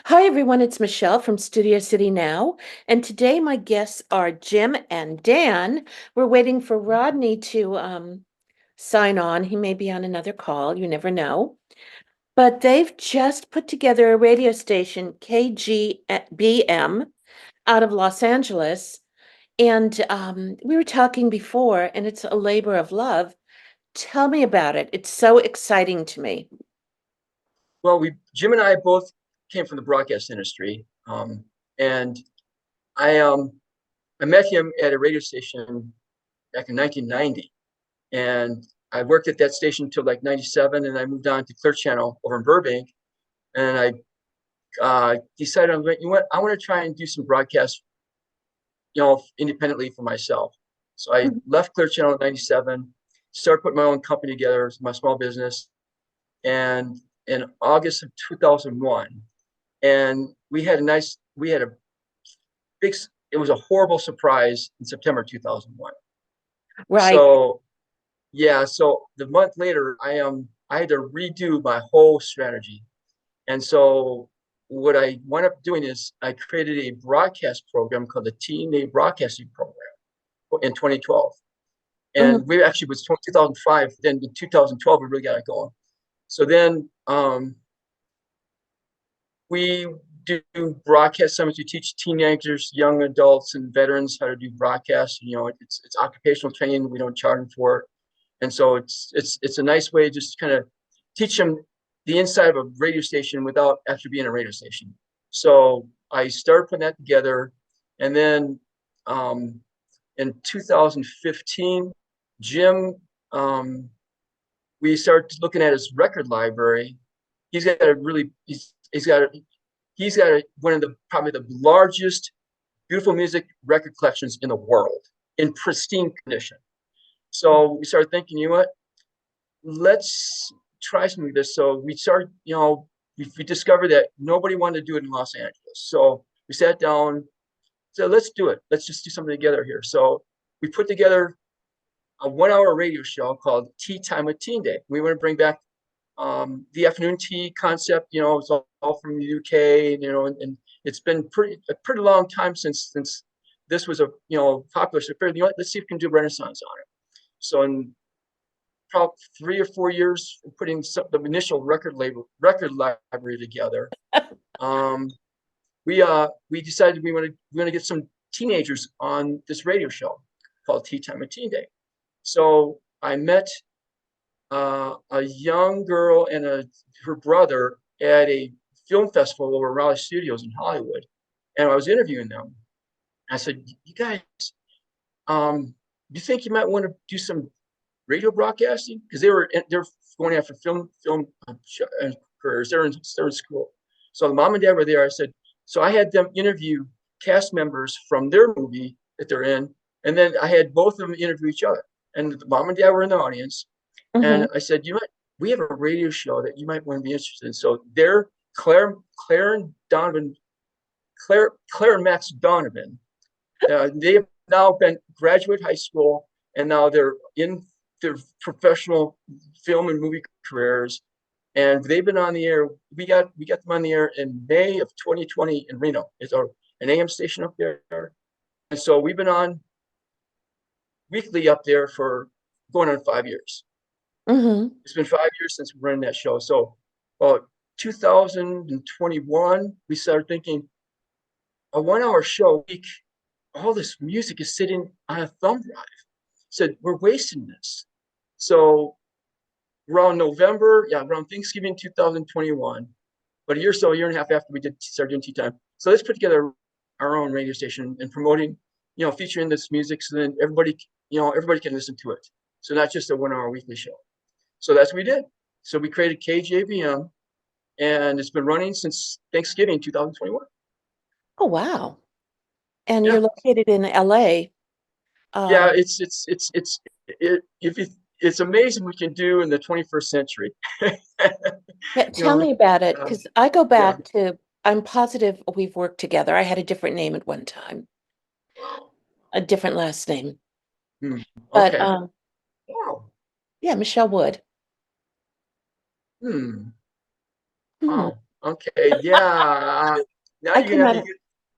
Hi, everyone. It's Michelle from Studio City Now. And today my guests are Jim and Dan. We're waiting for Rodney to sign on. He may be on another call. You never know. But they've just put together a radio station, KGBM, out of Los Angeles. And we were talking before, and it's a labor of love. Tell me about it. It's so exciting to me. Well, Jim and I both came from the broadcast industry, and I um, I met him at a radio station back in 1990, and I worked at that station until like 97, and I moved on to Clear Channel over in Burbank, and I decided you know what, I want to try and do some broadcasts, independently for myself. So I Mhm. left Clear Channel in 97, started putting my own company together, my small business, and in August of 2001. And we had a big, it was a horrible surprise in September 2001. Right. So yeah, so the month later, I had to redo my whole strategy. And so what I wound up doing is I created a broadcast program called the TNA Broadcasting Program in 2012. Mhm. And we actually was 2005. Then in 2012, we really got it going. So then we do broadcast summits. We teach teenagers, young adults, and veterans how to do broadcast. It's occupational training. We don't charge them for it, and so it's a nice way just to kind of teach them the inside of a radio station without actually being a radio station. So I started putting that together, and then in 2015, Jim, we started looking at his record library. He's got a really one of the probably the largest beautiful music record collections in the world in pristine condition. So we started thinking, you know what, let's try something like this. So we started, we discovered that nobody wanted to do it in Los Angeles. So we sat down, said, let's do it. Let's just do something together here. So we put together a 1 hour radio show called Tea Time with Teen Day. We want to bring back the afternoon tea concept. It's all from the UK, and it's been a pretty long time since this was a popular. So let's see if we can do a renaissance on it. So in probably 3 or 4 years, putting the initial record library together, um, we decided we want to get some teenagers on this radio show called Tea Time with Teen Day. So I met a young girl and her brother at a film festival over at Raleigh Studios in Hollywood, and I was interviewing them. I said, "You guys, do you think you might want to do some radio broadcasting?" Because they're going after film careers. They're in school. So the mom and dad were there. I said, so I had them interview cast members from their movie that they're in, and then I had both of them interview each other. And the mom and dad were in the audience, Mhm. and I said, we have a radio show that you might want to be interested in. So they're Claire and Donovan, Claire and Max Donovan. They have now been graduate high school, and now they're in their professional film and movie careers. And they've been on the air. We got them on the air in May of 2020 in Reno. It's an AM station up there. And so we've been on weekly up there for going on 5 years. Mhm. It's been 5 years since we ran that show. So, about 2021, we started thinking a 1 hour show a week. All this music is sitting on a thumb drive. Said we're wasting this. So around November, yeah, around Thanksgiving 2021, but a year and a half after we did start doing Tea Time. So let's put together our own radio station and promoting, featuring this music so then everybody can listen to it. So not just a 1 hour weekly show. So that's what we did. So we created KJBM, and it's been running since Thanksgiving 2021. Oh, wow. And Yeah, you're located in LA. yeah. Um, If it's amazing what we can do in the 21st century. yeah, you tell know, me about it, uh, because I go yeah. back to, I'm positive we've worked together. I had a different name at one time, Wow. a different last name. Hmm. But Okay. Wow. yeah, Michelle Wood. Hmm. Hmm. Wow. Okay, yeah. Now I you're gonna came have out to of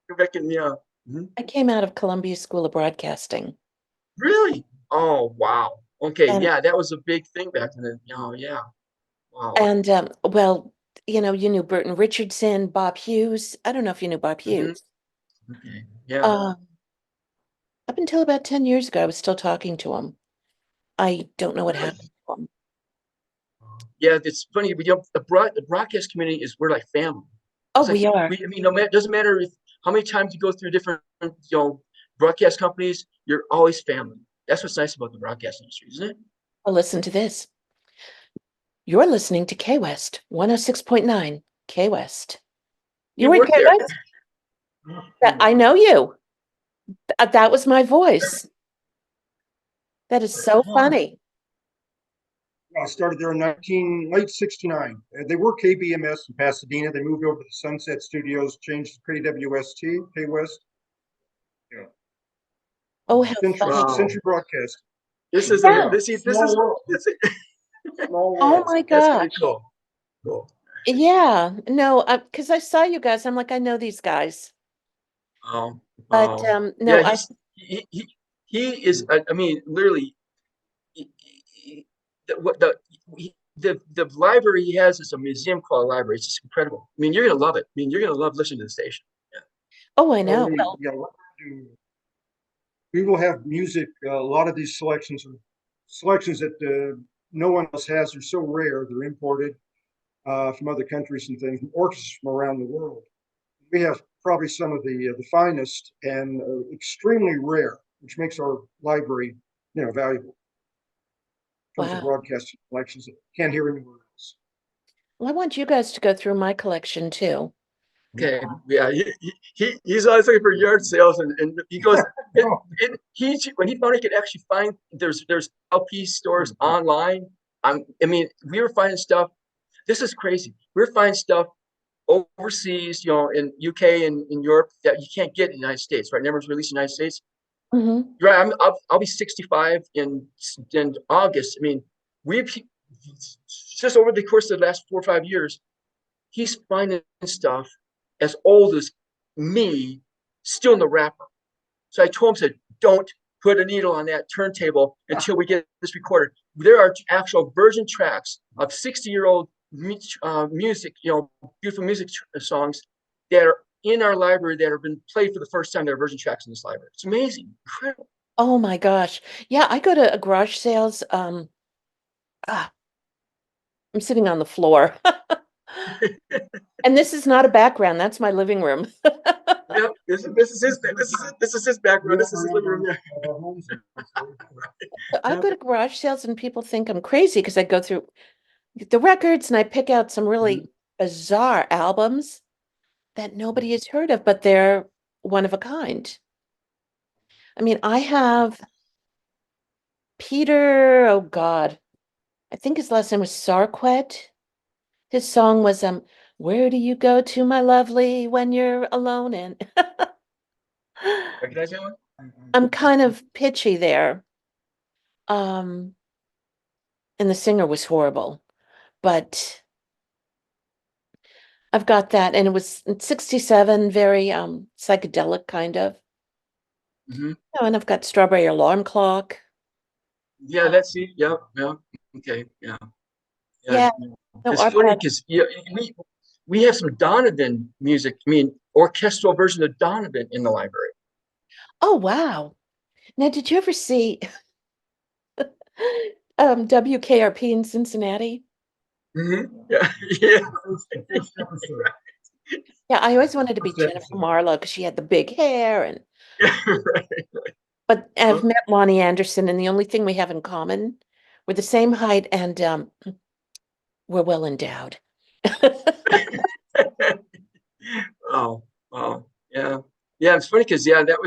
go back and yeah. Mhm. I came out of Columbia School of Broadcasting. Really? Oh, wow. Okay, And yeah, that was a big thing back then. Oh, yeah. Wow. and well, you knew Burton Richardson, Bob Hughes. I don't know if you knew Bob Hmm. Hughes. Okay. Yeah. Um, Up until about 10 years ago, I was still talking to him. I don't know what Really? happened to him. Yeah, it's funny. The broadcast community is we're like family. Oh, It's like we are. I mean, no matter doesn't matter if how many times you go through different broadcast companies, you're always family. That's what's nice about the broadcast industry, isn't it? Well, listen to this. You're listening to K West 106.9 K West. We You were in work K there. West? I know you. That was my voice. That is so funny. I started there in late '69. They were KBMS in Pasadena. They moved over to the Sunset Studios, changed to KWST, K West. Yeah. Oh, how funny. Wow. Century Broadcast. This is a Yeah. this see this Small is world. this is, Small Oh world. my that's pretty gosh. cool. Cool. Yeah. No, because I saw you guys. I'm like, I know these guys. Um, But yeah, no, I he is. I mean, literally, what the library he has is a museum called a library. It's just incredible. I mean, you're gonna love it. I mean, you're gonna love listening to the station. Yeah. oh, I Well, know. Well, we will have music. A lot of these selections are selections that no one else has. They're so rare. They're imported from other countries and things, orchestras from around the world. We have probably some of the finest and extremely rare, which makes our library, valuable in terms of wow. broadcasting collections that you can't hear anywhere else. Well, I want you guys to go through my collection too. Okay. Yeah. He's always looking for yard sales, and he goes. He when he found he could actually find there's LP stores online. I mean, we were finding stuff. This is crazy. We're finding stuff overseas, in UK and in Europe that you can't get in the United States, right? Never was released in the United States. Hmm. Right. I'll be 65 in August. I mean, we've just over the course of the last 4 or 5 years, he's finding stuff as old as me still in the wrapper. So I told him, said, don't put a needle on that turntable until we get this recorded. There are actual virgin tracks of 60-year-old music, beautiful music songs that are in our library that have been played for the first time. There are virgin tracks in this library. It's amazing, incredible. Oh my gosh. Yeah, I go to a garage sales. Ah, I'm sitting on the floor. And this is not a background, that's my living room. Yep, this is his background. This is his living room. So I Yep. go to garage sales and people think I'm crazy because I go through the records and I pick out some Mhm. really bizarre albums that nobody has heard of, but they're one of a kind. I mean, I have Peter, oh God, I think his last name was Sarquet. His song was Where do you go to, my lovely, when you're alone? And Recognize that one? I'm kind of pitchy there. Um, and the singer was horrible, but I've got that, and it was in 67, very psychedelic kind of. Hmm. Oh, and I've got Strawberry Alarm Clock. Yeah, that's it. Yeah, yeah. Okay, yeah, yeah. Yeah, no, It's our funny pet. because we have some Donovan music. I mean, orchestral version of Donovan in the library. Oh, wow. Now, did you ever see WKRP in Cincinnati? Yeah, yeah. Yeah, I always wanted to be First Jennifer episode. Marlowe because she had the big hair and Yeah, right. but I've met Lonnie Anderson, and the only thing we have in common, we're the same height and we're well endowed. Oh, wow. Yeah. Yeah, it's funny because that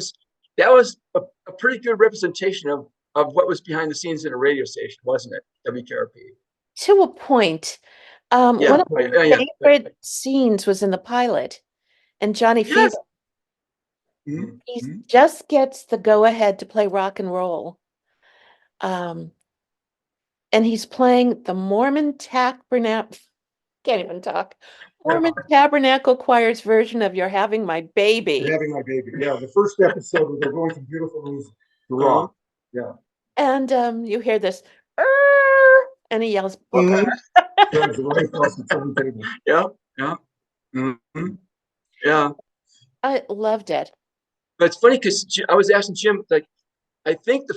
was a pretty good representation of what was behind the scenes in a radio station, wasn't it? WKRP. To a point. Yeah, One of right. my Yeah, yeah. favorite scenes was in the pilot, and Johnny Fever, Yes. Mhm, he mhm. just gets the go ahead to play rock and roll. Um, and he's playing the Mormon Tabernacle. Can't even talk. Mormon Tabernacle Choir's version of You're Having My You're Baby. having my baby. Yeah, the first episode where they're going from beautiful music to rock. Yeah. And you hear this, and he yells, Booker. Mhm. Drives right across the turntable. Yeah, yeah. Mhm. Yeah. I loved it. But it's funny because I was asking Jim, like, I think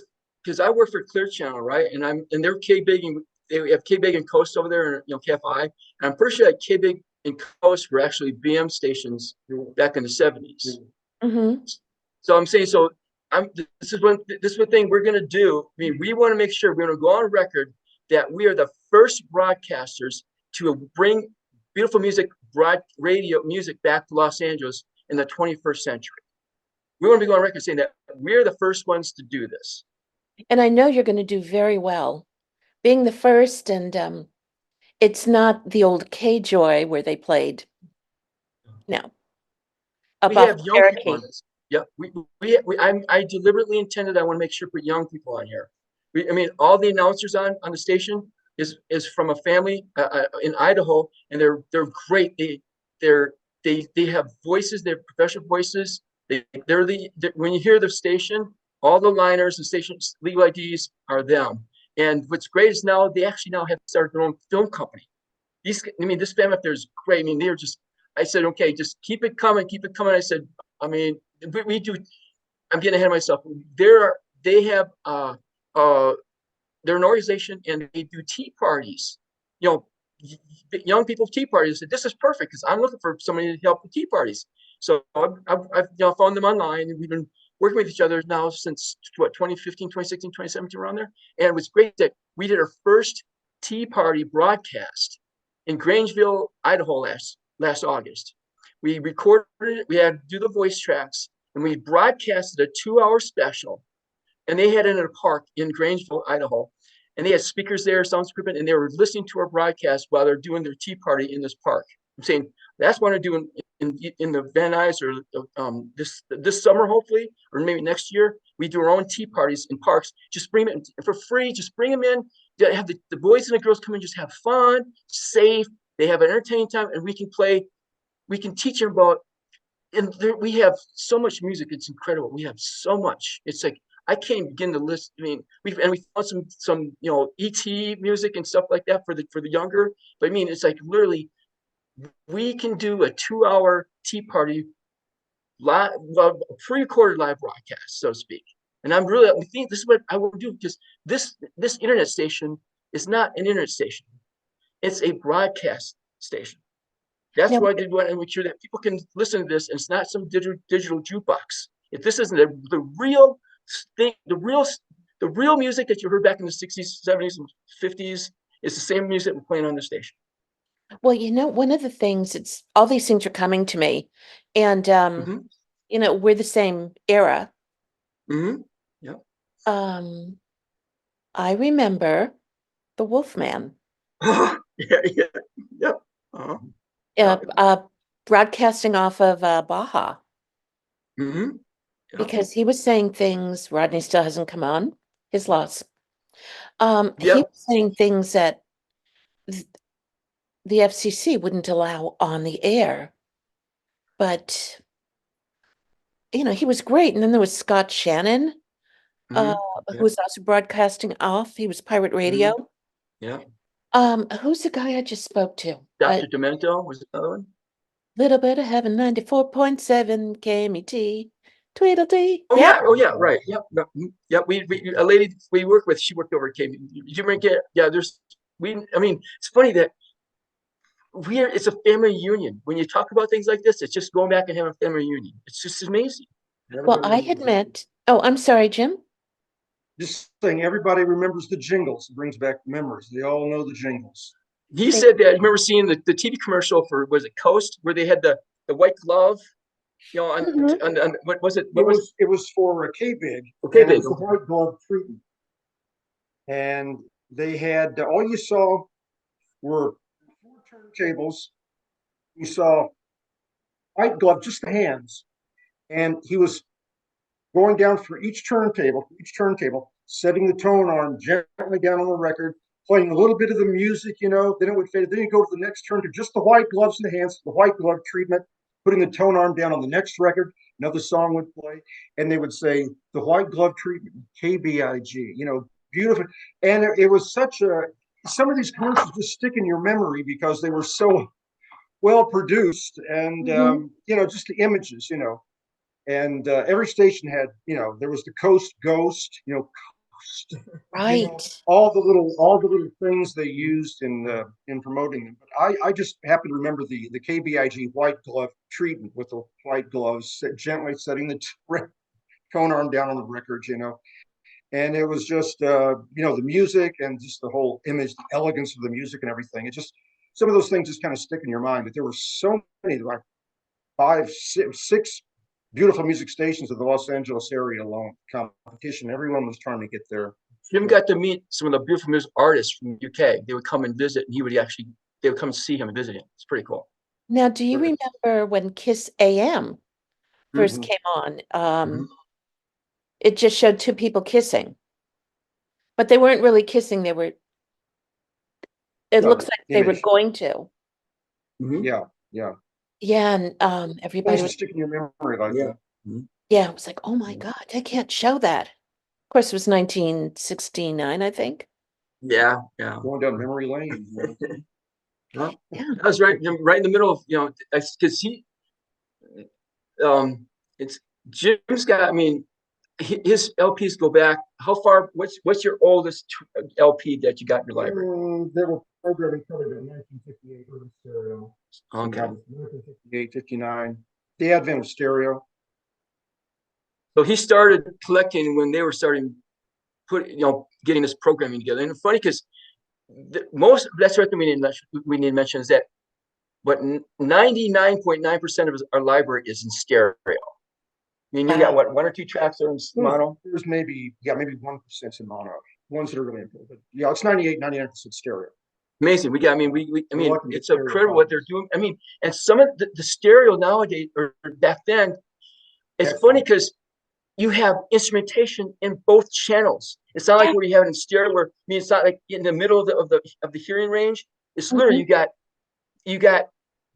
because I work for Clear Channel, right? And they're K-Big, and they have K-Big and Coast over there, and KFI. And I'm pretty sure that K-Big and Coast were actually BM stations back in the 70s. Mm-hmm. So I'm saying, this is one thing we're gonna do. I mean, we want to make sure we're gonna go on record that we are the first broadcasters to bring beautiful music, radio music back to Los Angeles in the 21st century. We want to be going on record saying that we're the first ones to do this. And I know you're going to do very well. Being the first, and it's not the old K-Joy where they played. No. Up We off have young people on Cherokee. this. Yeah, I deliberately intended, I want to make sure to put young people on here. I mean, all the announcers on the station is from a family in Idaho, and they're great. They have voices. They're professional voices. When you hear the station, all the liners and stations legal IDs are them. And what's great is now they actually now have started their own film company. This family up there is great. I mean, they're just. I said, okay, just keep it coming, keep it coming. I said, I mean, we do. I'm getting ahead of myself. They have they're an organization, and they do tea parties. You know, young people tea parties. I said, this is perfect because I'm looking for somebody to help with tea parties. So I've found them online, and we've been working with each other now since 2015, 2016, 2017, around there. And it was great that we did our first tea party broadcast in Grangeville, Idaho last August. We recorded it. We had to do the voice tracks, and we broadcasted a 2-hour special. And they had it in a park in Grangeville, Idaho. And they had speakers there, sound equipment, and they were listening to our broadcast while they're doing their tea party in this park. I'm saying that's what I do in the Van Nuys, or this summer, hopefully, or maybe next year. We do our own tea parties in parks. Just bring them in for free. Just bring them in. Have the boys and the girls come in, just have fun, safe. They have an entertaining time, and we can play. We can teach them about. And we have so much music. It's incredible. We have so much. It's like I can't begin to list. I mean, we found some ET music and stuff like that for the younger. But I mean, it's like literally we can do a 2-hour tea party live, well, pre-recorded live broadcast, so to speak. And I think this is what I will do, because this internet station is not an internet station. It's a broadcast station. That's Now, why I did want to make sure that people can listen to this, and it's not some digital jukebox. If this isn't the real thing, the real music that you heard back in the 60s, 70s, and 50s is the same music we're playing on the station. well, one of the things, it's all these things are coming to me, and Mm-hmm. we're the same era. Mm-hmm. Yeah. I remember the Wolfman Yeah. Yeah. Yeah. Uh-huh. uh, uh, broadcasting off of Baja, Mm-hmm. Yeah. because he was saying things. Rodney still hasn't come on. His loss. He Yep. was saying things that the FCC wouldn't allow on the air, but he was great. And then there was Scott Shannon, uh, Mm-hmm. who Yeah. was also broadcasting off. He was pirate radio. Mm-hmm. Yeah. Who's the guy I just spoke to? Dr. Demento was another one. Little bit of heaven, 94.7 KMET, Tweedledee. Oh Yep. yeah, oh yeah, right. Yep, yep, yep. We a lady we work with, she worked over at KB. You might get, yeah. I mean, it's funny that it's a family union. When you talk about things like this, it's just going back and having a family union. It's just amazing. Well, I admit. Oh, I'm sorry, Jim. Just saying, everybody remembers the jingles. It brings back memories. They all know the jingles. He said that. I remember seeing the TV commercial for, was it Coast, where they had the white glove, Mhm. on what was it? It was for a K-Big. Okay, and it big. was a white glove treatment. And they had, all you saw were 4 turntables. You saw white glove, just the hands. And he was going down for each turntable, setting the tone arm gently down on the record, playing a little bit of the music, then it would fade. Then you go to the next turn to just the white gloves in the hands, the white glove treatment, putting the tone arm down on the next record. Another song would play, and they would say the white glove treatment, KBIG, beautiful. And it was some of these commercials just stick in your memory because they were so well produced, and just the images, and every station had, there was the Coast Ghost, Right. all the little things they used in promoting them. But I just happen to remember the KBIG white glove treatment with the white gloves, gently setting the tone arm down on the records, and it was just the music and just the whole image, the elegance of the music and everything. It just, some of those things just kind of stick in your mind. But there were so many, like 5, 6 beautiful music stations of the Los Angeles area alone. Competition, everyone was trying to get there. Jim got to meet some of the beautiful music artists from the UK. They would come and visit, and they would come see him and visit him. It's pretty cool. Now, do you Right. remember when Kiss AM first Mhm. came on? Mhm. It just showed two people kissing, but they weren't really kissing. It Yeah, looks like they were image. going to. Mhm. Yeah, yeah. Yeah, and everybody Things that was, stick in your memory like Yeah. that. Mhm. yeah, it was like, oh my God, I can't show that. Of course, it was 1969, I think. Yeah. Yeah. Going down memory lane. Well, Yeah. I was right in the middle of, because um, it's Jim's got. I mean, his LPs go back. How far? What's your oldest LP that you got in your library? They were programming probably about 1958 early stereo. Okay. 1958, 59. The advent of stereo. So he started collecting when they were starting getting this programming together. And it's funny because that's what we need to mention is that, but 99.9% of our library is in stereo. I mean, you got what, 1 or 2 tracks are in mono? There's maybe 1% in mono. Ones that are really important. But yeah, it's 99% stereo. Amazing. I mean, lucky to get it's stereo incredible what they're doing. I mean, and some of the stereo nowadays or back then, it's funny because you have instrumentation in both channels. It's not like where you have it in stereo where, I mean, it's not like in the middle of the hearing range. It's literally you got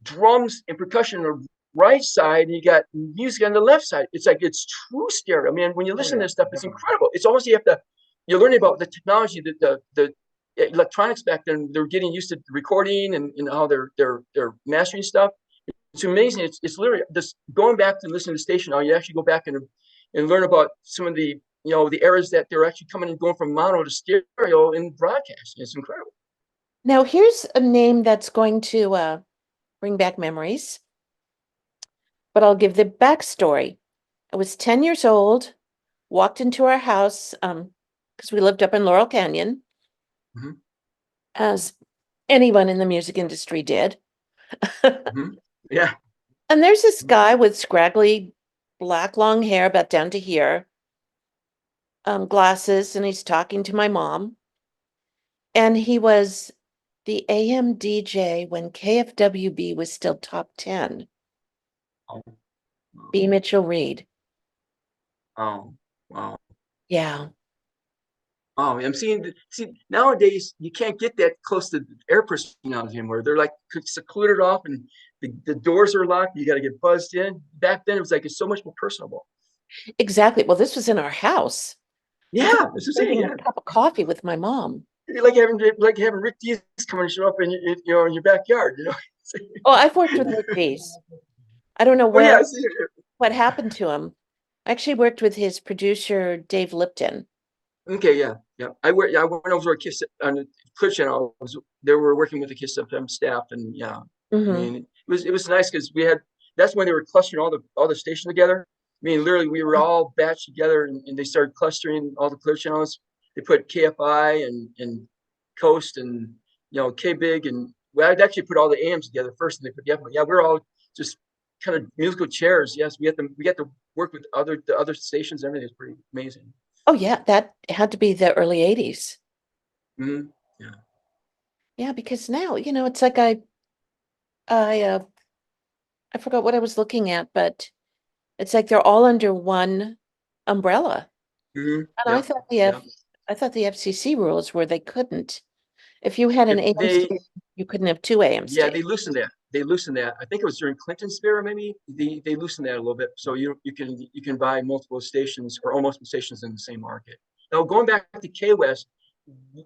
drums and percussion on the right side and you got music on the left side. It's like it's true stereo. I mean, when you listen to this stuff, it's incredible. It's almost you're learning about the technology that the electronics back then. They're getting used to recording and how they're mastering stuff. It's amazing. It's literally this going back to listen to the station. Now you actually go back and learn about some of the the eras that they're actually coming and going from mono to stereo in broadcasting. It's incredible. Now, here's a name that's going to bring back memories, but I'll give the backstory. I was 10 years old, walked into our house because we lived up in Laurel Canyon, Mhm. as anyone in the music industry did. Mhm. Yeah. And there's this guy with scraggly black long hair about down to here, glasses, and he's talking to my mom. And he was the AM DJ when KFWB was still top 10. Oh, B. Mitchell Reed. oh, wow. Yeah. Oh, I'm seeing. See, nowadays you can't get that close to the air personality anymore. They're like secluded off, and the doors are locked. You got to get buzzed in. Back then, it was like it's so much more personable. Exactly. Well, this was in our house. Yeah, this is it. Drinking Yeah, a cup of coffee with my mom. it'd be like having Rick Dees come and show up in in your backyard. Oh, I've worked with Rick Dees. I don't know Oh yeah, I what see it. what happened to him. I actually worked with his producer, Dave Lipton. Okay, yeah, yeah. I went over to Kiss on the Clear Channel. They were working with the Kiss FM staff, and yeah, I Hmm. mean, it was nice because we had. That's when they were clustering all the stations together. I mean, literally, we were all batched together, and they started clustering all the Clear channels. They put KFI and Coast and K Big and well, I'd actually put all the AMs together first, and they put the FM. Yeah, we're all just kind of musical chairs. Yes, we had to work with the other stations. Everything is pretty amazing. Oh, yeah, that had to be the early 80s. Mm-hmm. Yeah. Yeah, because now, it's like I I forgot what I was looking at, but it's like they're all under one umbrella. Mm-hmm. And Yeah. Yeah. I thought the FCC rules were they couldn't. If you had an AM They, station, you couldn't have two AM yeah, they stations. loosened that. They loosened that. I think it was during Clinton's era, maybe they loosened that a little bit. So you can buy multiple stations or almost stations in the same market. Now going back to K West,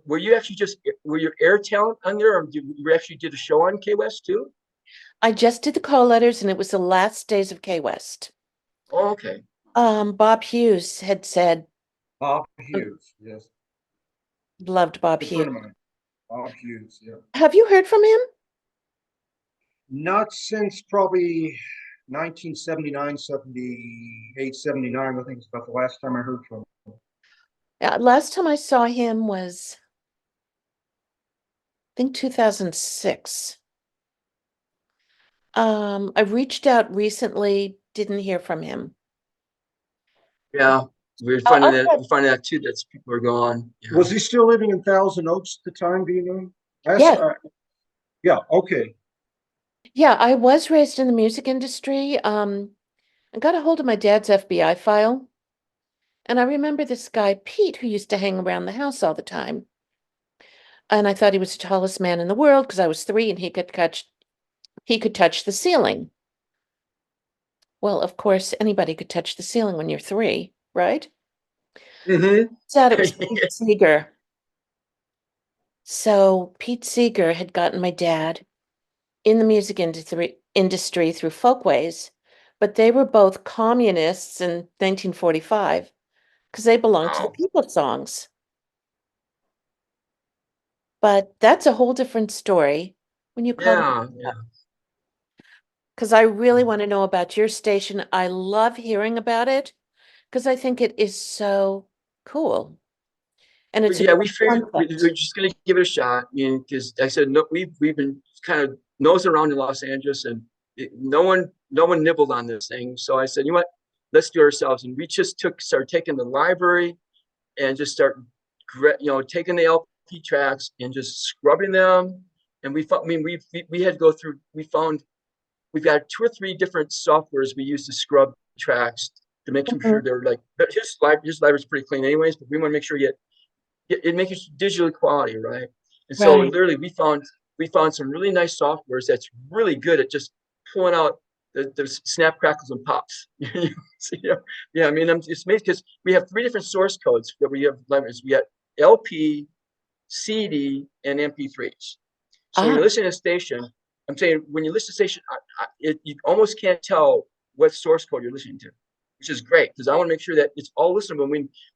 were you actually just were your air talent on there, or you actually did a show on K West too? I just did the call letters and it was the last days of K West. Oh, okay. Bob Hughes had said, Bob Hughes, yes, loved Bob good Hughes. friend of mine. Bob Hughes, yeah. Have you heard from him? Not since probably 1979, 78, 79. I think it's about the last time I heard from him. Last time I saw him was, I think 2006. I reached out recently, didn't hear from him. Yeah, we're Oh, finding that too. That's people are gone. Yeah. Was he still living in Thousand Oaks at the time? Do you know? That's, yeah, yeah, okay. yeah, I was raised in the music industry. I got a hold of my dad's FBI file, and I remember this guy, Pete, who used to hang around the house all the time. And I thought he was the tallest man in the world because I was 3 and he could touch the ceiling. Well, of course, anybody could touch the ceiling when you're 3, right? Mm-hmm. Said it was Pete Seeger. So Pete Seeger had gotten my dad in the music industry through Folkways, but they were both communists in 1945 because they belonged to the Wow. people songs. But that's a whole different story when you call me Yeah, yeah. up. Because I really want to know about your station. I love hearing about it because I think it is so cool. And But it's a yeah, great we figured we're concept. just gonna give it a shot. I mean, because I said no, we've been kind of nosing around in Los Angeles, and no one nibbled on this thing. So I said, you know what, let's do it ourselves. And we just started taking the library and just start, taking the LP tracks and just scrubbing them. And we found, I mean, we had to go through. We found we've got 2 or 3 different softwares we use to scrub tracks to make sure Mhm. they're like. But his library is pretty clean, anyways. But we want to make sure you it makes it digitally quality, right? And so Right. literally we found some really nice softwares that's really good at just pulling out the snap crackles and pops. Yeah, I mean, it's amazing because we have 3 different source codes that we have libraries. We got LP, CD, and MP3s. So when Ah, you listen to a station, I'm saying when you listen to a station, you almost can't tell what source code you're listening to, which is great because I want to make sure that it's all listenable.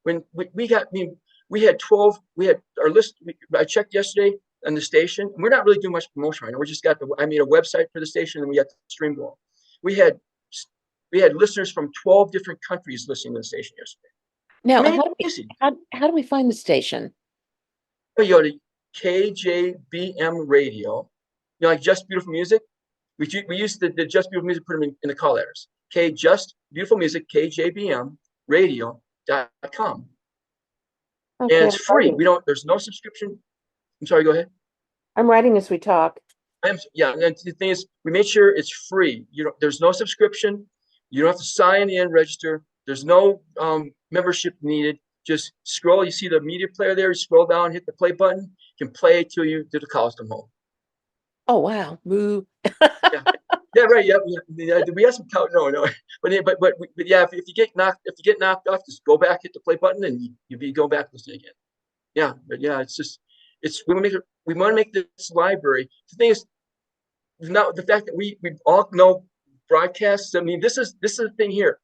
When we got, I mean, we had 12, we had our list. I checked yesterday on the station. And we're not really doing much promotion right now. We just got I made a website for the station and we got the stream going. We had we had listeners from 12 different countries listening to the station now yesterday. Amazing. how do we find the station? You go to KJBM Radio, like Just Beautiful Music. We used the Just Beautiful Music, put them in the call letters. Just Beautiful Music, KJBM Radio.com. And Okay, it's free. There's no subscription. I'm sorry, go ahead. I'm writing as we talk. Yeah, and the thing is, we made sure it's free. There's no subscription. You don't have to sign in, register. There's no membership needed. Just scroll. You see the media player there. You scroll down, hit the play button. You can play till the calls come home. Oh, wow. Moo. Yeah, yeah, right. Yeah, we have some count. No, no, but yeah. If you get knocked off, just go back, hit the play button, and you be go back listening again. Yeah, but yeah, we want to make this library. The thing is, now the fact that we all know broadcasts. I mean, this is the thing here.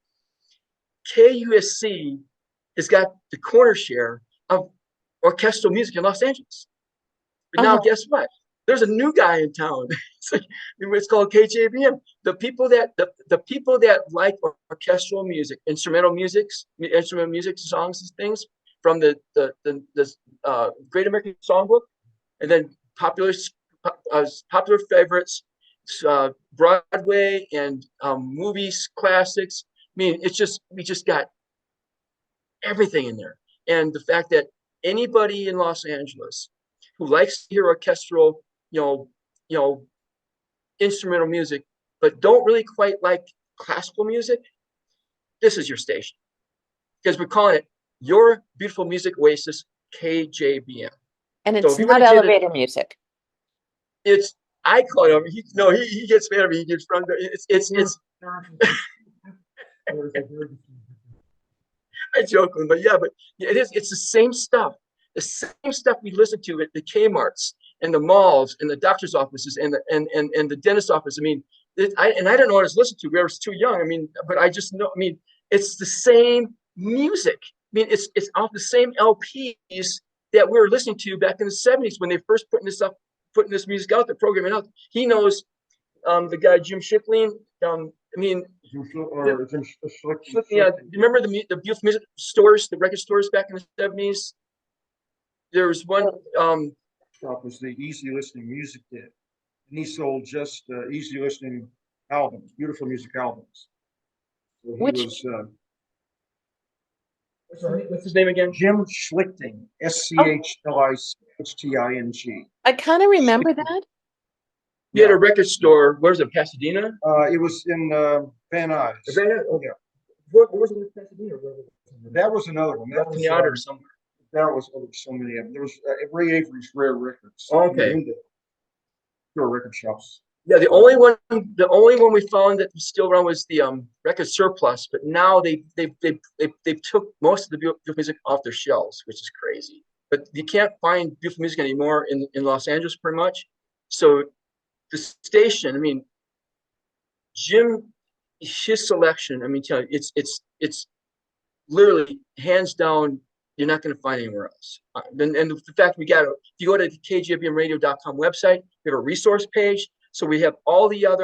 KUSC has got the corner share of orchestral music in Los Angeles. But now, Uh-huh. guess what? There's a new guy in town. It's called KJBM. The people that like orchestral music, instrumental music, songs and things from the Great American Songbook, and then popular favorites, Broadway and movies, classics. I mean, we just got everything in there. And the fact that anybody in Los Angeles who likes to hear orchestral, you know, you know, instrumental music, but don't really quite like classical music, this is your station because we're calling it Your Beautiful Music Oasis, KJBM. And So it's if you not really did it, elevator music. it's I call him. He gets mad at me. He gets from it's. I joke with him, but yeah, it is. It's the same stuff. The same stuff we listen to at the Kmart's and the malls and the doctor's offices and the dentist office. I mean, I don't know what I was listening to. We were too young. I mean, but I just know. I mean, it's the same music. I mean, it's off the same LPs that we were listening to back in the '70s when they first putting this music out, the programming out. He knows the guy Jim Schickling. I mean, yeah. Remember the beautiful music stores, the record stores back in the '70s? There was one. Shop was the easy listening music den, and he sold just easy listening albums, beautiful music albums. So he Which was What's his name again? Jim Schlichting, SCHLICHTING. I kind of remember that. He had a record store. Where's it? Pasadena. It was in Van Nuys. Oh, Yeah, where was it in Pasadena? that was another one. That was Pinata or somewhere. There was so many of them. There was Ray Avery's Rare Records. Okay. Pure record shops. Yeah, the only one we found that was still around was the record surplus, but now they took most of the beautiful music off their shelves, which is crazy. But you can't find beautiful music anymore in Los Angeles, pretty much. So the station, I mean, Jim, his selection, I mean, tell you, it's literally hands down. You're not going to find anywhere else. And the fact if you go to the KJBMradio.com website, we have a resource page. So we have we have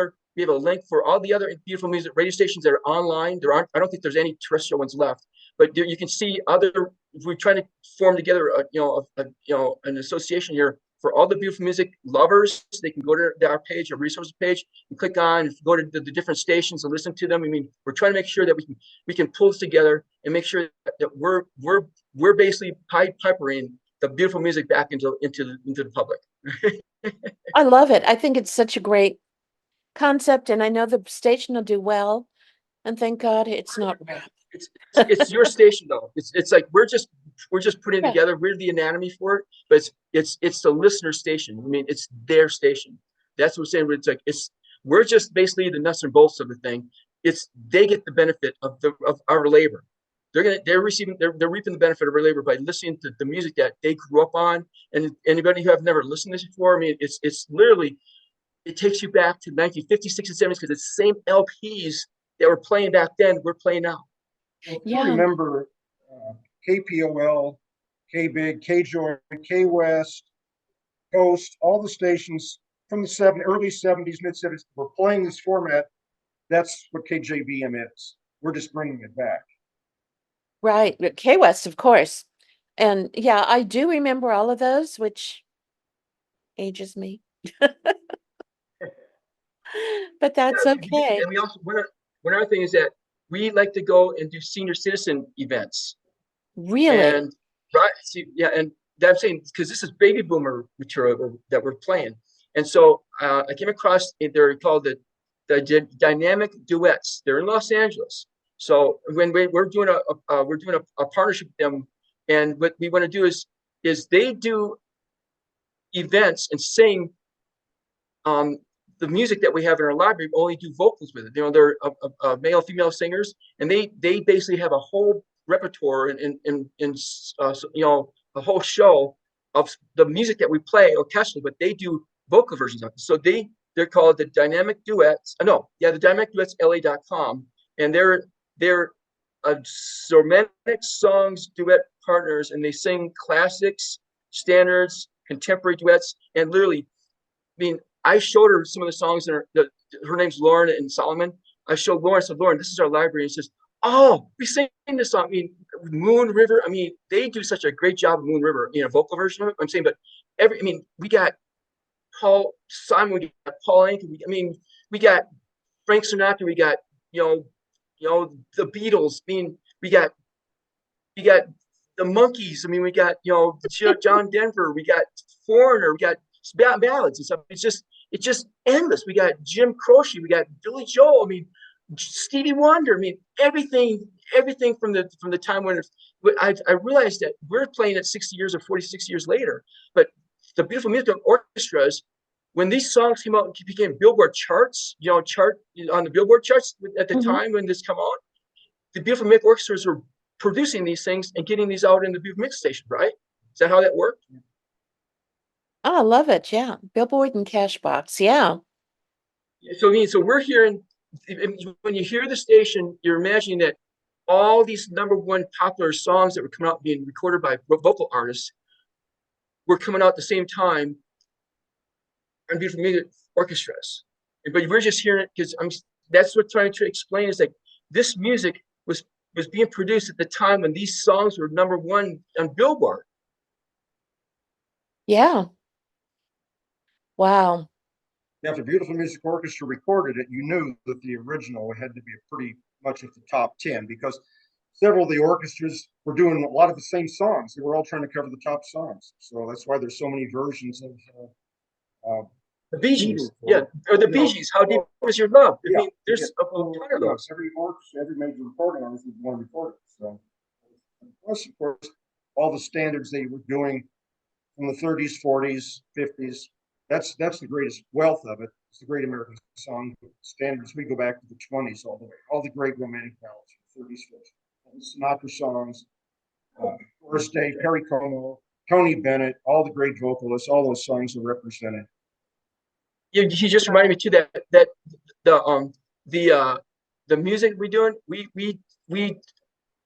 a link for all the other beautiful music radio stations that are online. I don't think there's any terrestrial ones left, but you can see we're trying to form together an association here for all the beautiful music lovers. They can go to our page, our resources page, and click on, go to the different stations and listen to them. I mean, we're trying to make sure that we can pull this together and make sure that we're basically pipering the beautiful music back into the public. I love it. I think it's such a great concept, and I know the station will do well. And thank God it's not rap. It's your station though. It's like we're just putting Yeah. together. We're the anatomy for it, but it's the listener station. I mean, it's their station. That's what we're saying. It's like we're just basically the nuts and bolts of the thing. They get the benefit of our labor. They're reaping the benefit of our labor by listening to the music that they grew up on. And anybody who have never listened to this before, I mean, it's literally, it takes you back to 1950s, 60s, 70s because it's the same LPs that were playing back then. We're playing now. Yeah. I remember KPOL, K-Big, K-Joy, K-West, Coast, all the stations from the early 70s, mid 70s were playing this format. That's what KJBM is. We're just bringing it back. Right. K-West, of course. And yeah, I do remember all of those, which ages me. But that's okay. And we also, one other thing is that we like to go and do senior citizen events. Really? And and I'm saying because this is baby boomer material that we're playing, and so I came across they're called the dynamic duets. They're in Los Angeles. So when we're doing a partnership with them, and what we want to do is they do events and sing the music that we have in our library. We only do vocals with it. You know, they're male, female singers, and they basically have a whole repertoire and a whole show of the music that we play orchestrally, but they do vocal versions of it. So they're called the Dynamic Duets. The Dynamic Duets LA.com, and they're romantic songs duet partners, and they sing classics, standards, contemporary duets, and literally, I mean, I showed her some of the songs that her name's Lauren and Solomon. I showed Lauren, said, Lauren, this is our library. And she says, oh, we sing this song. I mean, Moon River. I mean, they do such a great job of Moon River, vocal version of it. I'm saying, but we got Paul Simon, we got Paul Anka. We got Frank Sinatra. We got, the Beatles. I mean, we got the Monkees. I mean, we got, John Denver. We got Foreigner. We got ballads and stuff. It's just endless. We got Jim Croce. We got Billy Joel. I mean, Stevie Wonder. I mean, everything from the time when I realized that we're playing it 60 years or 46 years later. But the beautiful music orchestras, when these songs came out and became Billboard charts, chart on the Billboard charts at the Mhm. time when this come out, the beautiful music orchestras were producing these things and getting these out in the beautiful mix station, right? Is that how that worked? Oh, I love it. Yeah. Billboard and Cashbox. Yeah. So I mean, so we're hearing, when you hear the station, you're imagining that all these number one popular songs that were coming out being recorded by vocal artists were coming out at the same time on beautiful music orchestras. But we're just hearing it because that's what I'm trying to explain is like this music was being produced at the time when these songs were number one on Billboard. Yeah. Wow. Now, if the Beautiful Music Orchestra recorded it, you knew that the original had to be pretty much at the top 10 because several of the orchestras were doing a lot of the same songs. They were all trying to cover the top songs. So that's why there's so many versions of The Bee Gees, Beatles, yeah, or the you Bee know, Gees. How deep was your love? I yeah, mean, there's a ton of those. every orchestra, every major recording artist would want to record it. So, plus, of course, all the standards they were doing from the 30s, 40s, 50s. That's the greatest wealth of it. It's the great American song standards. We go back to the 20s all the way. All the great romantic ballads from the 30s, 40s, Sinatra songs, Doris Day, Perry Como, Tony Bennett, all the great vocalists. All those songs are represented. You just reminded me too that the the music we're doing, we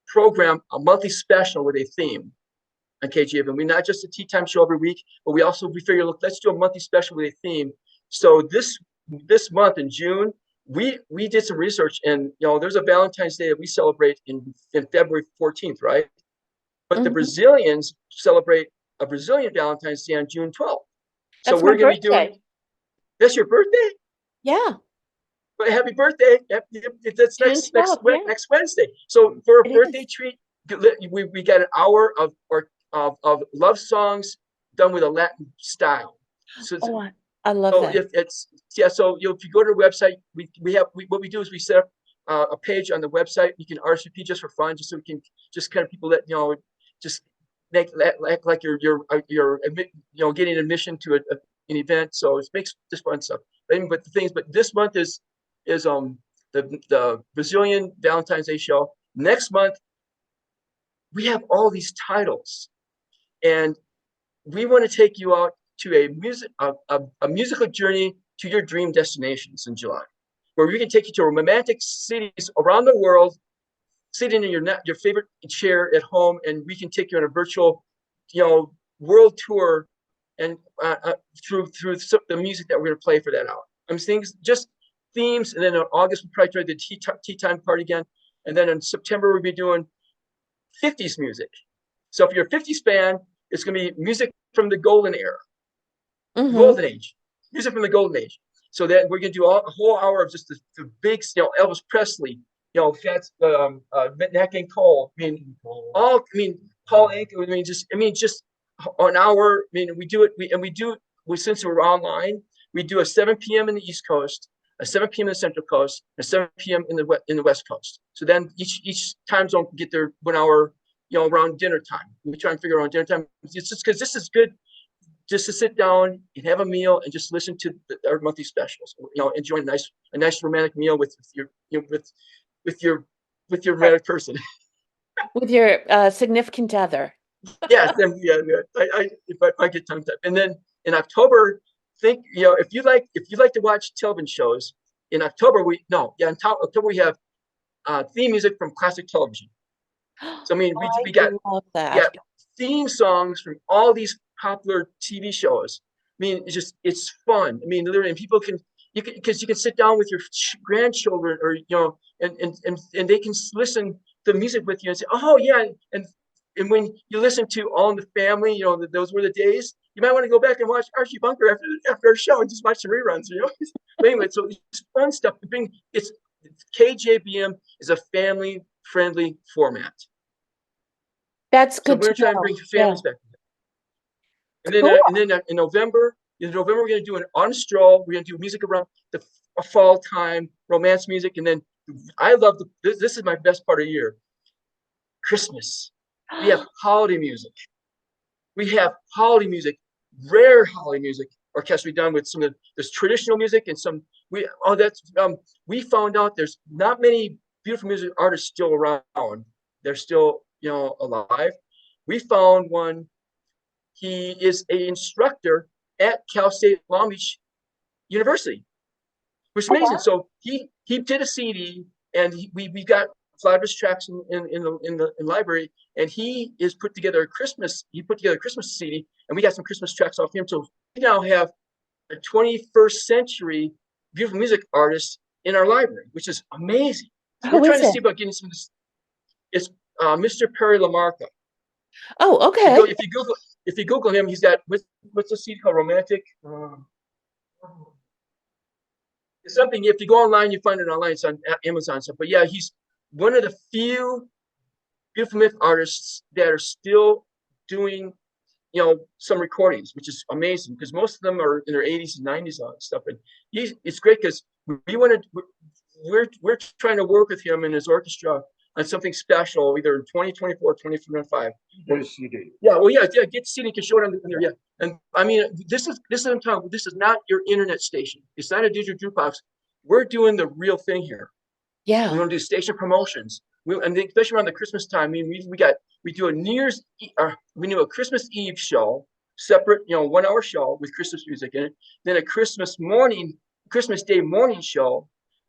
program a monthly special with a theme on KJBM. We not just a tea time show every week, but we figure, look, let's do a monthly special with a theme. So this month in June, we did some research, and there's a Valentine's Day that we celebrate in February 14th, right? But the Mhm. Brazilians celebrate a Brazilian Valentine's Day on June 12th. So That's my we're going to be doing. birthday. That's your birthday? Yeah. But happy birthday! That's June 12th. Yeah, next Wednesday. So for a it is. birthday treat, we got an hour of love songs done with a Latin style. So Oh, I love so that. if it's yeah, so if you go to the website, what we do is we set up a page on the website. You can RSVP just for fun, just so we can just kind of people that just make like you're getting admission to an event. So it makes just fun stuff. But this month is the Brazilian Valentine's Day show. Next month we have all these titles, and we want to take you out to a musical journey to your dream destinations in July, where we can take you to romantic cities around the world, sitting in your favorite chair at home, and we can take you on a virtual, world tour, and through the music that we're going to play for that hour. I'm saying just themes, and then in August we probably try the tea time part again, and then in September we'll be doing 50s music. So if you're a 50s fan, it's going to be music from the golden era, Hmm. golden age, music from the golden age. So that we're going to do a whole hour of just the big, Elvis Presley, Fats, Nat King Cole. I mean, Paul Anka. Just an hour. I mean, we do it. Since we're online, we do a 7 p.m. in the East Coast, a 7 p.m. in the Central Coast, and a 7 p.m. in the West Coast. So then each time zone can get their 1 hour, around dinner time. We try and figure out dinner time. It's just because this is good just to sit down and have a meal and just listen to our monthly specials. Enjoy a nice romantic meal with your with your with your romantic person. With your significant other. Yes, yeah. If I get tongue tied, and then in October, if you like to watch television shows, in October in October we have theme music from classic television. So I mean, we I got love yeah, that. theme songs from all these popular TV shows. I mean, it's fun. I mean, literally, and people can because you can sit down with your grandchildren, or and they can listen to music with you and say, oh yeah, and when you listen to All in the Family, those were the days. You might want to go back and watch Archie Bunker after our show and just watch the reruns. But anyway, so it's fun stuff. It's KJBM is a family friendly format. That's So good we're to gonna try and know. bring Yeah. families back. And then, Cool. in November, we're going to do an on stroll. We're going to do music around the fall time, romance music, and then I love this is my best part of the year. Christmas. We have holiday music. We have holiday music, rare holiday music orchestra done with some of this traditional music and some we found out there's not many beautiful music artists still around. They're still, alive. We found one. He is an instructor at Cal State Long Beach University, which is amazing. So he did a CD, and we got 5 tracks in the library, and he put together a Christmas CD, and we got some Christmas tracks off him. So we now have a 21st century beautiful music artist in our library, which is amazing. So we're trying to see about getting some of this. It's Mr. Perry Lamarca. Oh, okay. If you Google him, he's got what's the CD called? Romantic. It's something. If you go online, you find it online. It's on Amazon stuff. But yeah, he's one of the few beautiful music artists that are still doing, some recordings, which is amazing because most of them are in their 80s and 90s and stuff. And it's great because we're trying to work with him and his orchestra on something special, either in 2024 or 2025. Get a CD. Yeah, well, yeah, get the CD, you can show it on there. Yeah, and I mean, this is not your internet station. It's not a digital jukebox. We're doing the real thing here. Yeah. We want to do station promotions. And especially around the Christmas time. I mean, we do a New Year's, we do a Christmas Eve show, separate, 1 hour show with Christmas music in it. Then a Christmas Day morning show,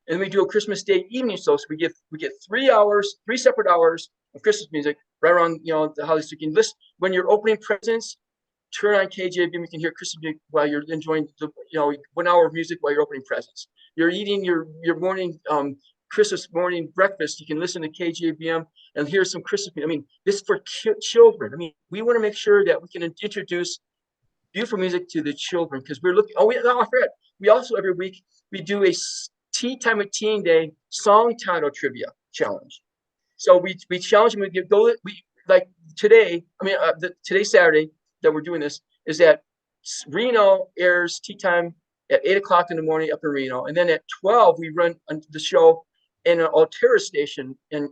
and we do a Christmas Day evening show. So we get 3 separate hours of Christmas music right around, the holidays. So you can listen when you're opening presents. Turn on KJBM. You can hear Christmas music while you're enjoying the 1 hour of music while you're opening presents. You're eating your morning Christmas morning breakfast. You can listen to KJBM and hear some Christmas music. I mean, this is for children. I mean, we want to make sure that we can introduce beautiful music to the children because we're looking. I forgot. We also every week we do a Tea Time with Teen Day song title trivia challenge. So we challenge them. Like today. I mean, today's Saturday that we're doing this is that Reno airs Tea Time at 8:00 in the morning up in Reno, and then at 12 we run the show in an Alterra station, and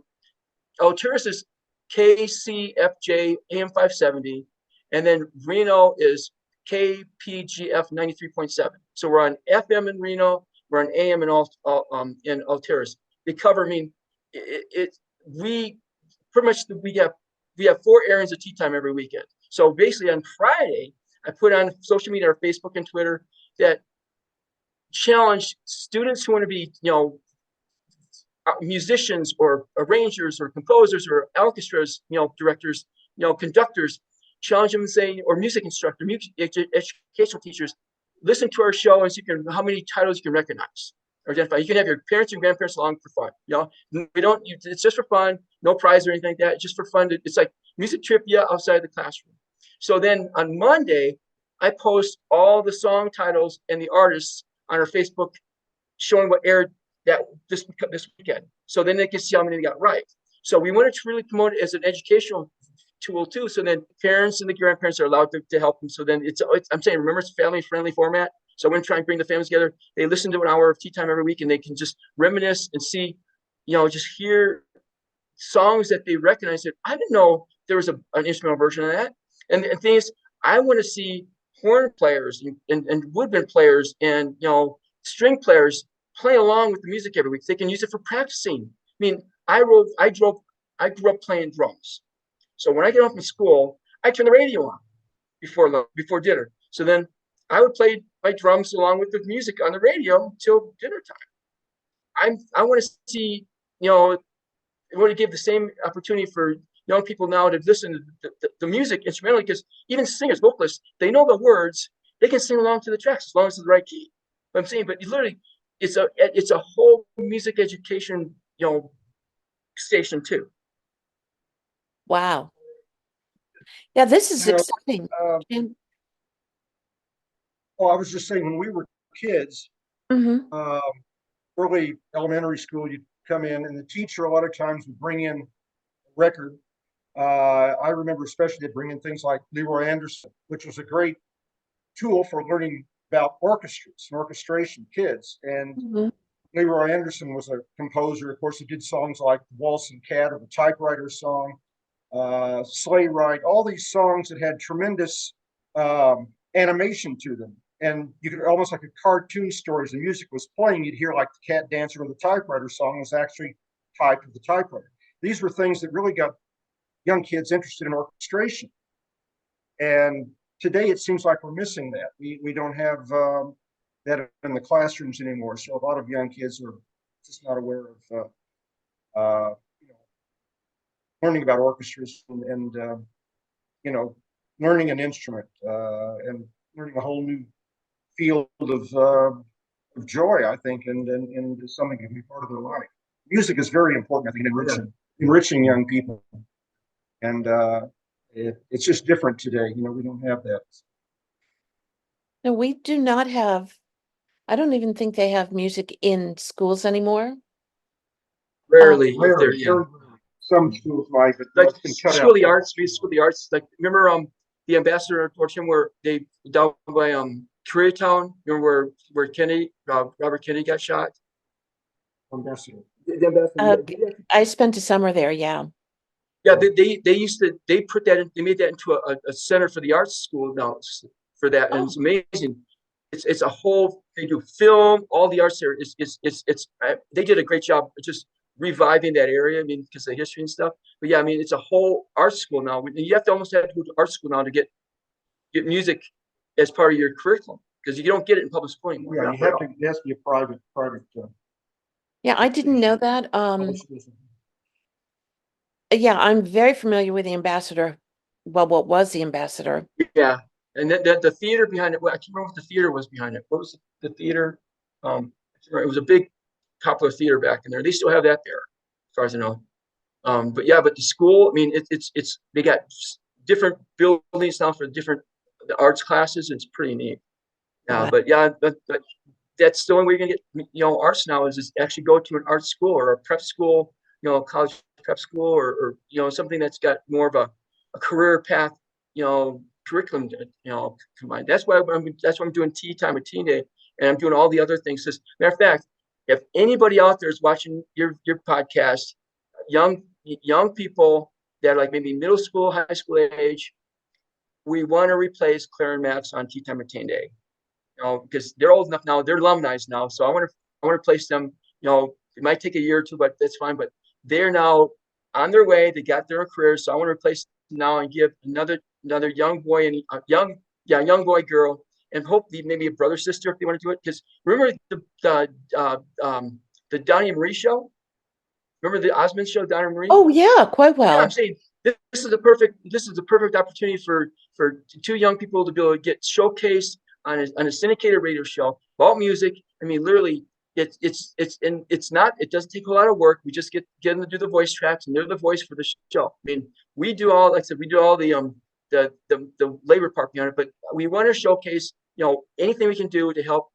Alterra is KCFJ AM 570, and then Reno is KPGF 93.7. So we're on FM in Reno, we're on AM in Alterra. They cover. I mean, we pretty much we have 4 airings of Tea Time every weekend. So basically on Friday, I put on social media, or Facebook and Twitter, that challenge students who want to be, musicians or arrangers or composers or orchestras, directors, conductors, challenge them and say, or music instructor, music educational teachers, listen to our show and see how many titles you can recognize or identify. You can have your parents and grandparents along for fun. It's just for fun, no prize or anything like that. It's just for fun. It's like music trivia outside the classroom. So then on Monday, I post all the song titles and the artists on our Facebook, showing what aired this weekend. So then they can see how many they got right. So we wanted to really promote it as an educational tool too. So then parents and the grandparents are allowed to help them. So then I'm saying, remember, it's a family friendly format. So I'm going to try and bring the families together. They listen to an hour of Tea Time every week, and they can just reminisce and see, just hear songs that they recognize. That I didn't know there was an instrumental version of that. And the thing is, I want to see horn players and woodwind players and string players play along with the music every week. They can use it for practicing. I mean, I grew up playing drums. So when I get home from school, I turn the radio on before dinner. So then I would play my drums along with the music on the radio until dinner time. I want to see, I want to give the same opportunity for young people now to listen to the music instrumentally, because even singers, vocalists, they know the words. They can sing along to the tracks as long as it's the right key. But I'm saying, but literally, it's a whole music education, station too. Wow. Yeah, this is exciting. I was just saying, when we were kids, early elementary school, you'd come in and the teacher a lot of times would bring in a record. I remember especially they bring in things like Leroy Anderson, which was a great tool for learning about orchestras and orchestration, kids. And Leroy Anderson was a composer. Of course, he did songs like Waltzing Cat or the Typewriter Song, Sleigh Ride, all these songs that had tremendous animation to them. And you could almost like a cartoon story as the music was playing, you'd hear like the cat dancing or the typewriter song was actually typed with the typewriter. These were things that really got young kids interested in orchestration. And today it seems like we're missing that. We don't have that in the classrooms anymore. So a lot of young kids are just not aware of you know, learning about orchestras and you know, learning an instrument and learning a whole new field of joy, I think, and something that can be part of their life. Music is very important, I think, in enriching young people. And it's just different today. You know, we don't have that. No, we do not have, I don't even think they have music in schools anymore. Rarely, if they're Some schools might, but like it's been cut School out. of the Arts, School of the Arts. Like remember the ambassador portion where they down by Koreatown, remember where Kennedy Robert Kennedy got shot? Ambassador. The ambassador. I spent a summer there, yeah. Yeah, they used to they put that in, they made that into a center for the arts school now for that, and it's amazing. It's a whole, they do film, all the arts there. It's they did a great job just reviving that area. I mean, because of the history and stuff. But yeah, I mean, it's a whole art school now. You have to almost have to go to art school now to get music as part of your curriculum, because you don't get it in public school anymore. Yeah, you have to. It has to be a private. Yeah, I didn't know that. Yeah, I'm very familiar with the ambassador. Well, what was the ambassador? Yeah, and the theater behind it. Well, I can't remember what the theater was behind it. What was the theater? It was a big popular theater back in there. They still have that there, as far as I know. But yeah, but the school. I mean, it's they got different buildings now for different the arts classes. It's pretty neat. Wow. But yeah, but that's the only way you're gonna get arts now is actually go to an art school or a prep school, college prep school or something that's got more of a career path, curriculum, combined. That's why I'm doing Tea Time with Teen Day, and I'm doing all the other things. Matter of fact, if anybody out there is watching your podcast, young people that are like maybe middle school, high school age, we want to replace Claire and Max on Tea Time with Teen Day. Because they're old enough now, they're alumni now. So I want to place them. It might take a year or two, but that's fine. But they're now on their way. They got their careers. So I want to replace them now and give another young boy and young boy, girl, and hopefully maybe a brother, sister if they want to do it. Because remember the Donnie and Marie show? Remember the Osmond show, Donnie and Marie? Oh yeah, quite well. Yeah, I'm saying this is the perfect opportunity for two young people to be able to get showcased on a syndicated radio show about music. I mean, literally, it doesn't take a lot of work. We just get them to do the voice tracks, and they're the voice for the show. I mean, we do all, like I said, we do all the labor part behind it, but we want to showcase, anything we can do to help,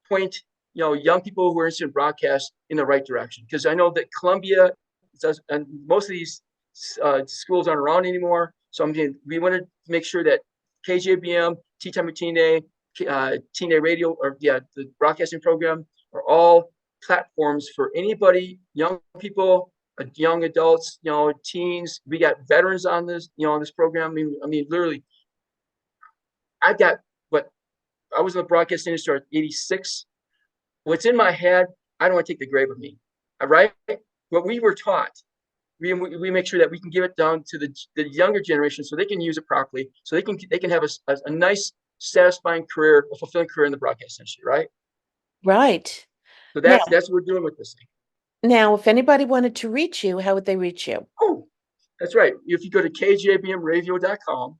point, young people who are interested in broadcast in the right direction. Because I know that Columbia and most of these schools aren't around anymore. So we want to make sure that KJBM, Tea Time with Teen Day, Teen Day Radio, or the broadcasting program are all platforms for anybody, young people, young adults, teens. We got veterans on this, on this program. I mean, literally, I was in the broadcast industry at 86. What's in my head, I don't want to take the grave with me. All right, what we were taught. We make sure that we can give it down to the younger generation so they can use it properly, so they can have a nice, satisfying career, a fulfilling career in the broadcast industry, right? Right. So that's what we're doing with this thing. Now, if anybody wanted to reach you, how would they reach you? Oh, that's right. If you go to kjbmradio.com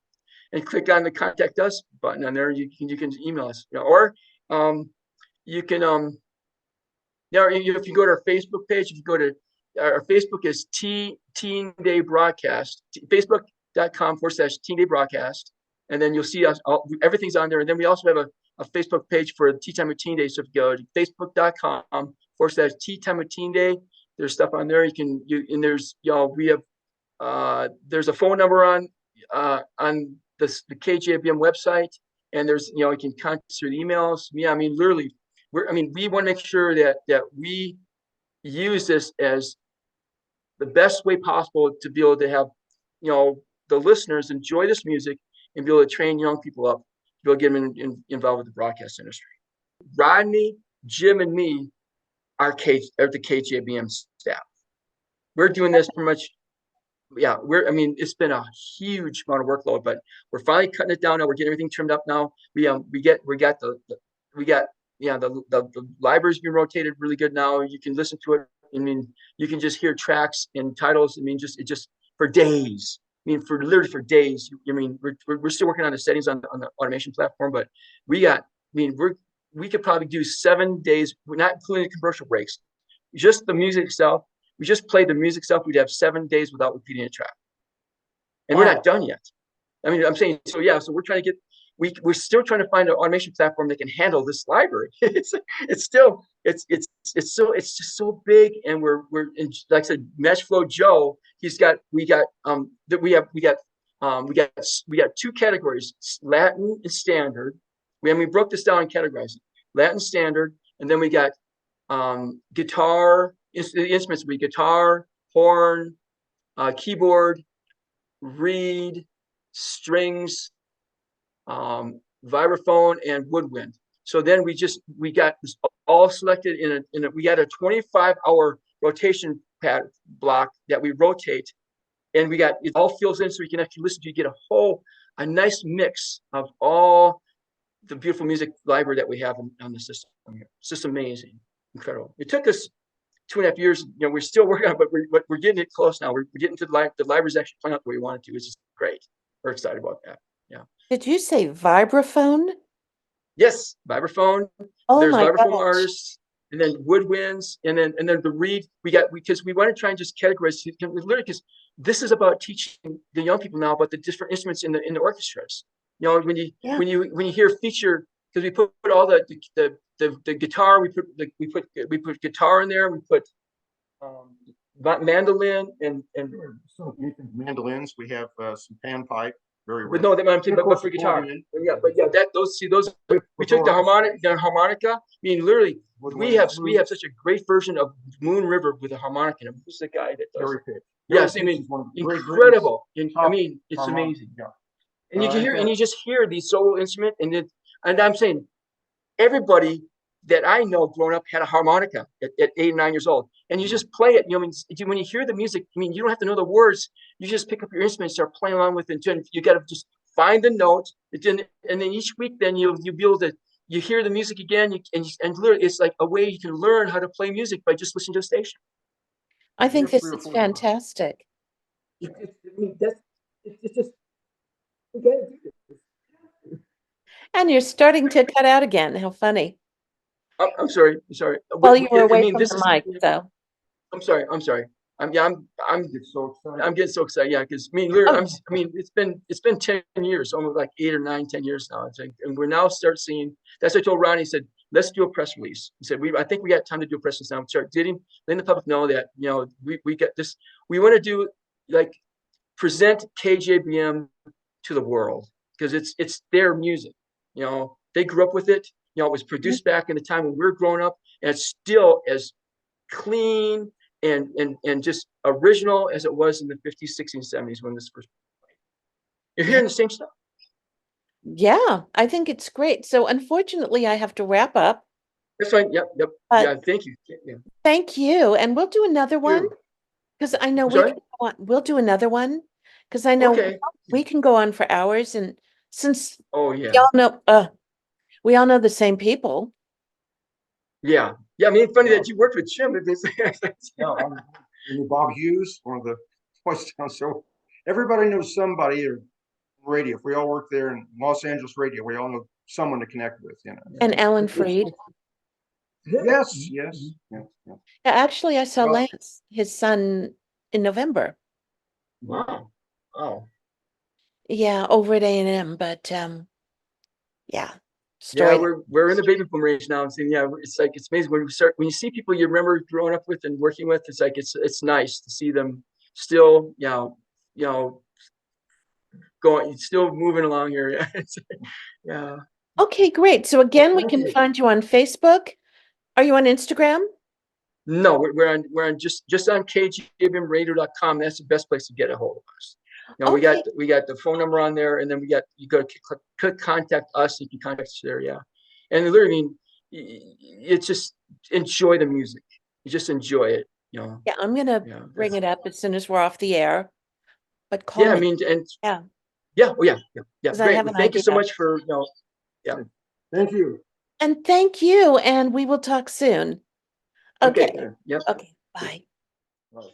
and click on the contact us button on there, you can email us, or you can if you go to our Facebook page, if you go to our Facebook is Teen Day Broadcast, facebook.com/Teen Day Broadcast. And then you'll see us, everything's on there. And then we also have a Facebook page for Tea Time with Teen Day. So if you go to facebook.com/Tea Time with Teen Day, there's stuff on there. And there's, we have, there's a phone number on the KJBM website. And there's, you can contact through the emails. Yeah, I mean, literally, we want to make sure that we use this as the best way possible to be able to have, the listeners enjoy this music and be able to train young people up, to be able to get them involved with the broadcast industry. Rodney, Jim, and me are the KJBM staff. We're doing this pretty much. Yeah, it's been a huge amount of workload, but we're finally cutting it down now. We're getting everything trimmed up now. The library's been rotated really good now. You can listen to it. You can just hear tracks and titles. Just for days. Literally for days. We're still working on the settings on the automation platform, but we could probably do 7 days, not including the commercial breaks, just the music itself. We just played the music stuff. We'd have 7 days without repeating a track, and We're not done yet. I'm saying so. Yeah, so we're trying to we're still trying to find an automation platform that can handle this library. It's just so big, and we're like I said, Meshflow Joe. We got 2 categories: Latin and standard. We broke this down and categorized it: Latin standard, and then we got guitar. The instruments would be guitar, horn, keyboard, reed, strings, vibraphone, and woodwind. So then we got this all selected we got a 25-hour rotation block that we rotate, and it all fills in so we can actually listen to. You get a nice mix of all the beautiful music library that we have on the system here. It's just amazing, incredible. It took us 2.5 years. We're still working on it, but we're getting it close now. We're getting to the library's actually playing out the way we want it to. It's just great. We're excited about that. Yeah. Did you say vibraphone? Yes, vibraphone. Oh, There's my vibraphone gosh. artists, and then woodwinds, and then the reed. Because we want to try and just categorize literally, because this is about teaching the young people now about the different instruments in the orchestras. When you hear feature, because we put all the guitar, we put guitar in there. We put mandolin and So mandolins. We have some panpipe. Very rare. But no, I'm saying, but for guitar. But those we took the harmonica. Literally, we have such a great version of Moon River with a harmonica. Who's the guy that does? Yes, incredible. It's amazing. Yeah. And you can hear, and you just hear these solo instrument, and I'm saying, everybody that I know growing up had a harmonica at 8 or 9 years old, and you just play it. When you hear the music, you don't have to know the words. You just pick up your instrument, and start playing along with it. And you got to just find the note, and then each week, then you'll be able to hear the music again, and literally, it's like a way you can learn how to play music by just listening to a station. I think this is fantastic. It's just. We gotta do this. And you're starting to cut out again. How funny. I'm sorry. Well, you were away from the mic, so. I'm sorry. I'm getting so excited. I'm getting so excited. Yeah, because it's been 10 years, almost like 8 or 9, 10 years now, I think, and we're now start seeing. That's what I told Ronnie. He said, let's do a press release. He said, I think we got time to do a press release now. Start letting the public know that we get this. We want to do present KJBM to the world, because it's their music. They grew up with it. It was produced back in the time when we were growing up, and it's still as clean and just original as it was in the 50s, 60s, 70s when this first played. You're hearing the same stuff. Yeah, I think it's great. So unfortunately, I have to wrap up. That's fine. Yep. Yeah, thank you. Yeah. Thank you. And we'll do another one, because I know we'll do another one, because I know we can go on for hours. And since we all know the same people. Yeah. Funny that you worked with Jim. Bob Hughes, one of the voices down. So everybody knows somebody or radio. If we all work there in Los Angeles radio, we all know someone to connect with. And Alan Freed. Yes. Yeah, actually, I saw Lance, his son, in November. Wow. Oh. Yeah, over at A&M, but yeah. Yeah, we're in the baby boom range now. It's amazing when you see people you remember growing up with and working with. It's nice to see them still, going, still moving along here. Yeah. Okay, great. So again, we can find you on Facebook, Are you on Instagram? No, we're on just on kjbmradio.com. That's the best place to get a hold of us. You know, Okay. we got the phone number on there, and then you go to click contact us. You can contact us there, yeah. And literally, I mean, it's just enjoy the music. You just enjoy it, you know. Yeah, I'm gonna Yeah, bring it up as soon as we're off the air. But call yeah. I me. mean, and Yeah, yeah, oh yeah, yeah, yeah. because I Great. have Well, an thank you idea. so much for yeah. Thank you. And thank you, and we will talk soon. Okay. Okay. Yep. Okay. Bye. Right.